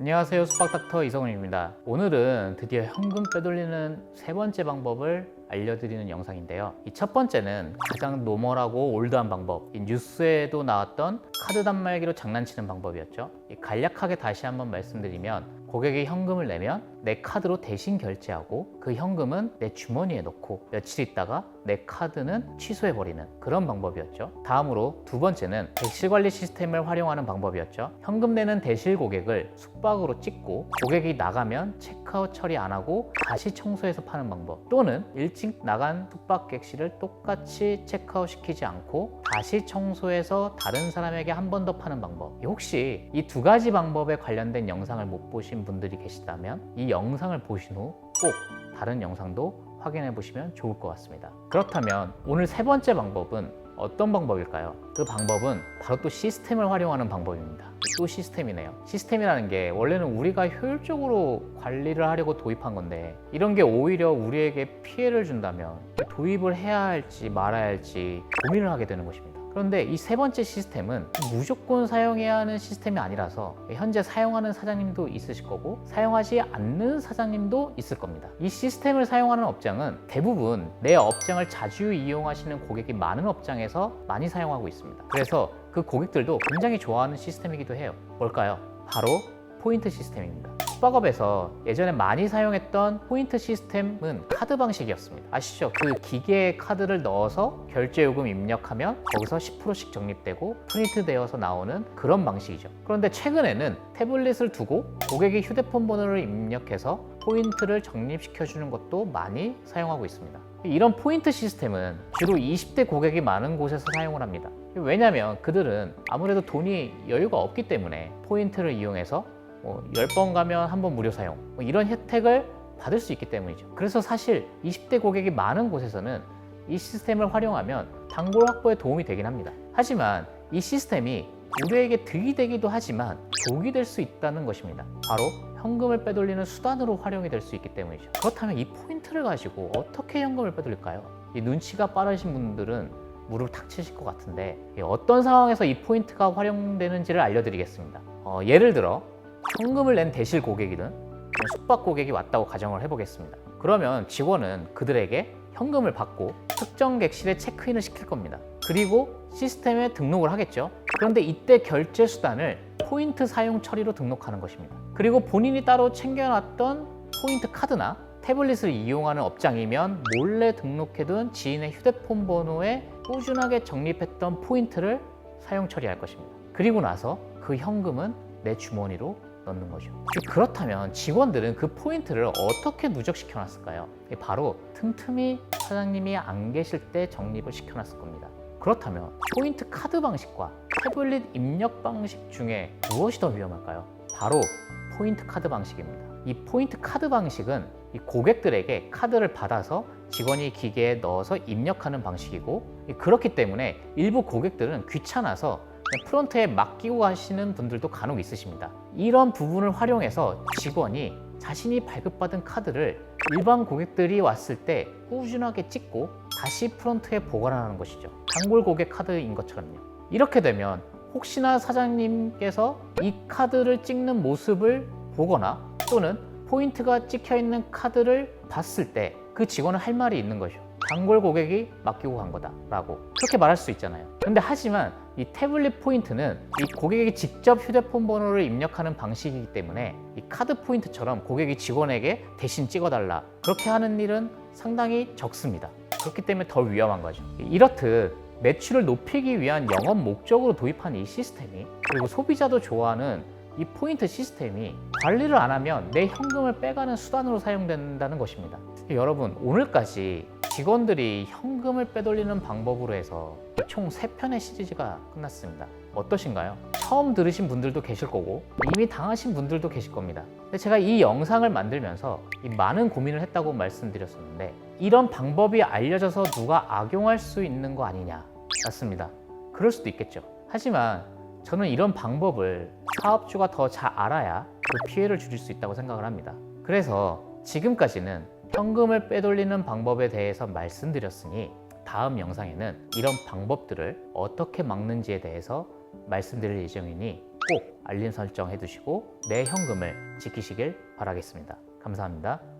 안녕하세요, 숙박닥터 이성훈입니다. 오늘은 드디어 현금 빼돌리는 세 번째 방법을 알려드리는 영상인데요. 이 첫 번째는 가장 노멀하고 올드한 방법, 이 뉴스에도 나왔던 카드 단말기로 장난치는 방법이었죠. 간략하게 다시 한번 말씀드리면, 고객이 현금을 내면 내 카드로 대신 결제하고 그 현금은 내 주머니에 넣고 며칠 있다가 내 카드는 취소해버리는 그런 방법이었죠. 다음으로 두 번째는 객실 관리 시스템을 활용하는 방법이었죠. 현금 내는 대실 고객을 숙박으로 찍고 고객이 나가면 체크아웃 처리 안 하고 다시 청소해서 파는 방법, 또는 일찍 나간 숙박 객실을 똑같이 체크아웃 시키지 않고 다시 청소해서 다른 사람에게 한 번 더 파는 방법. 혹시 이 두 가지 방법에 관련된 영상을 못 보신 분들이 계시다면 이 영상을 보신 후 꼭 다른 영상도 확인해 보시면 좋을 것 같습니다. 그렇다면 오늘 세 번째 방법은 어떤 방법일까요? 그 방법은 바로 또 시스템을 활용하는 방법입니다. 또 시스템이네요. 시스템이라는 게 원래는 우리가 효율적으로 관리를 하려고 도입한 건데, 이런 게 오히려 우리에게 피해를 준다면 도입을 해야 할지 말아야 할지 고민을 하게 되는 것입니다. 그런데 이 세 번째 시스템은 무조건 사용해야 하는 시스템이 아니라서 현재 사용하는 사장님도 있으실 거고 사용하지 않는 사장님도 있을 겁니다. 이 시스템을 사용하는 업장은 대부분 내 업장을 자주 이용하시는 고객이 많은 업장에서 많이 사용하고 있습니다. 그래서 그 고객들도 굉장히 좋아하는 시스템이기도 해요. 뭘까요? 바로 포인트 시스템입니다. 숙박업에서 예전에 많이 사용했던 포인트 시스템은 카드 방식이었습니다. 아시죠? 그 기계에 카드를 넣어서 결제 요금 입력하면 거기서 10%씩 적립되고 프린트 되어서 나오는 그런 방식이죠. 그런데 최근에는 태블릿을 두고 고객이 휴대폰 번호를 입력해서 포인트를 적립시켜 주는 것도 많이 사용하고 있습니다. 이런 포인트 시스템은 주로 20대 고객이 많은 곳에서 사용을 합니다. 왜냐하면 그들은 아무래도 돈이 여유가 없기 때문에 포인트를 이용해서 10번 가면 한 번 무료 사용, 이런 혜택을 받을 수 있기 때문이죠. 그래서 사실 20대 고객이 많은 곳에서는 이 시스템을 활용하면 단골 확보에 도움이 되긴 합니다. 하지만 이 시스템이 우리에게 득이 되기도 하지만 독이 될 수 있다는 것입니다. 바로 현금을 빼돌리는 수단으로 활용이 될 수 있기 때문이죠. 그렇다면 이 포인트를 가지고 어떻게 현금을 빼돌릴까요? 이 눈치가 빠르신 분들은 무릎 탁 치실 것 같은데, 어떤 상황에서 이 포인트가 활용되는지를 알려드리겠습니다. 예를 들어 현금을 낸 대실 고객이든 숙박 고객이 왔다고 가정을 해보겠습니다. 그러면 직원은 그들에게 현금을 받고 특정 객실에 체크인을 시킬 겁니다. 그리고 시스템에 등록을 하겠죠. 그런데 이때 결제 수단을 포인트 사용 처리로 등록하는 것입니다. 그리고 본인이 따로 챙겨놨던 포인트 카드나 태블릿을 이용하는 업장이면 몰래 등록해둔 지인의 휴대폰 번호에 꾸준하게 적립했던 포인트를 사용 처리할 것입니다. 그리고 나서 그 현금은 내 주머니로 넣는 거죠. 그렇다면 직원들은 그 포인트를 어떻게 누적시켜 놨을까요? 바로 틈틈이 사장님이 안 계실 때 적립을 시켜 놨을 겁니다. 그렇다면 포인트 카드 방식과 태블릿 입력 방식 중에 무엇이 더 위험할까요? 바로 포인트 카드 방식입니다. 이 포인트 카드 방식은 이 고객들에게 카드를 받아서 직원이 기계에 넣어서 입력하는 방식이고, 그렇기 때문에 일부 고객들은 귀찮아서 프론트에 맡기고 가시는 분들도 간혹 있으십니다. 이런 부분을 활용해서 직원이 자신이 발급받은 카드를 일반 고객들이 왔을 때 꾸준하게 찍고 다시 프론트에 보관하는 것이죠. 단골 고객 카드인 것처럼요. 이렇게 되면 혹시나 사장님께서 이 카드를 찍는 모습을 보거나 또는 포인트가 찍혀 있는 카드를 봤을 때 그 직원은 할 말이 있는 거죠. 단골 고객이 맡기고 간 거다라고 그렇게 말할 수 있잖아요. 근데 하지만 이 태블릿 포인트는 이 고객이 직접 휴대폰 번호를 입력하는 방식이기 때문에 이 카드 포인트처럼 고객이 직원에게 대신 찍어달라 그렇게 하는 일은 상당히 적습니다. 그렇기 때문에 더 위험한 거죠. 이렇듯 매출을 높이기 위한 영업 목적으로 도입한 이 시스템이, 그리고 소비자도 좋아하는 이 포인트 시스템이 관리를 안 하면 내 현금을 빼가는 수단으로 사용된다는 것입니다. 여러분, 오늘까지 직원들이 현금을 빼돌리는 방법으로 해서 총 3편의 시리즈가 끝났습니다. 어떠신가요? 처음 들으신 분들도 계실 거고 이미 당하신 분들도 계실 겁니다. 근데 제가 이 영상을 만들면서 많은 고민을 했다고 말씀드렸었는데, 이런 방법이 알려져서 누가 악용할 수 있는 거 아니냐? 맞습니다. 그럴 수도 있겠죠. 하지만 저는 이런 방법을 사업주가 더 잘 알아야 그 피해를 줄일 수 있다고 생각을 합니다. 그래서 지금까지는 현금을 빼돌리는 방법에 대해서 말씀드렸으니 다음 영상에는 이런 방법들을 어떻게 막는지에 대해서 말씀드릴 예정이니 꼭 알림 설정 해두시고 내 현금을 지키시길 바라겠습니다. 감사합니다.